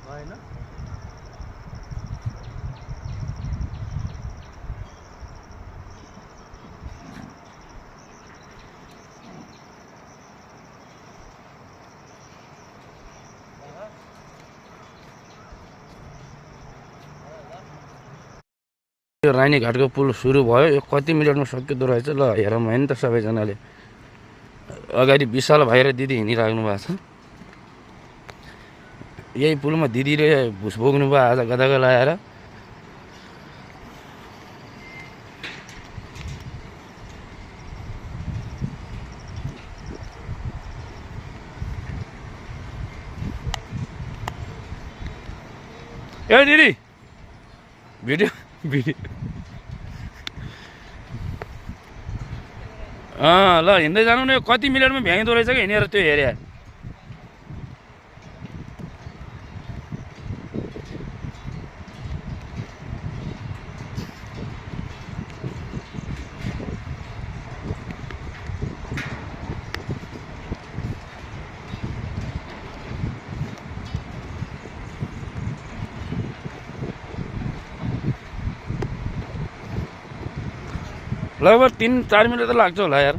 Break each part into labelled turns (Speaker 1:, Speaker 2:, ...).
Speaker 1: भएन।
Speaker 2: यो रानीघाटको पुल सुरु भयो। यो कति मिनटमा सकिँदो रहेछ ल हेरौँ होइन त सबैजनाले। अगाडि विशाल भाइ र दिदी हिँडिराख्नु भएको छ। यही पुलमा दिदीले भुस बोक्नु भयो आज गदाको लगाएर। ए दिदी भिडियो भिडियो ल हिँड्दै जानु न। यो कति मिनटमा भ्याइँदो रहेछ कि हिँडेर त्यो हेरे। लगभग 3-4 मिनट त लाग्छ होला यार।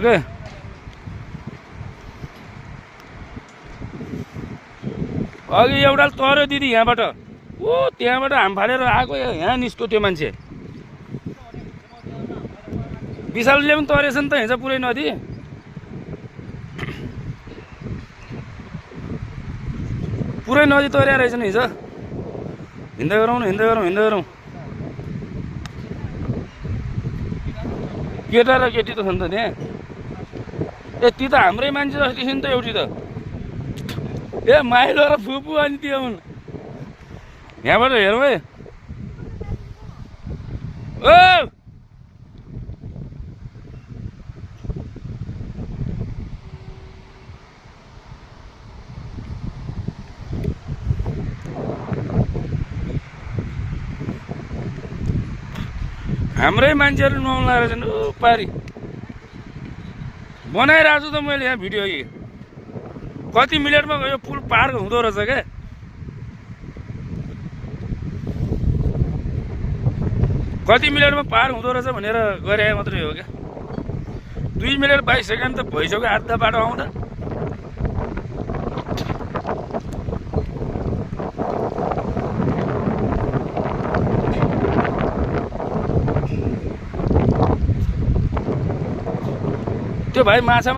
Speaker 2: के अघि एउटा तर्यो दिदी यहाँबाट। ओ त्यहाँबाट हाम फालेर आएको यहाँ निस्क्यो त्यो मान्छे। विशालले पनि तरेछ नि त हिजो पुरै नदी। पुरै नदी तर्या रहेछ नि हिजो। हिँड्दै गरौँ न हिँड्दै गरौँ हिँड्दै गरौँ। केटा र केटी त छ नि त त्यहाँ। ए ती त हाम्रै मान्छे जस्तो छ नि त एउटी त। ए माइलो र फुपू अनि त्यो हुन्। यहाँबाट हेरौँ है। ओ हाम्रै मान्छेहरू नुहाउनु लागेको छन्। ऊ पारी बनाइरहेको छु त मैले यहाँ भिडियो। कति मिनटमा यो पुल पार हुँदो रहेछ क्या। कति मिनटमा पार हुँदो रहेछ भनेर गरे मात्रै हो क्या। 2 मिनट 22 सेकेन्ड त भइसक्यो आधा बाटो आउँदा। त्यो भाइ माछा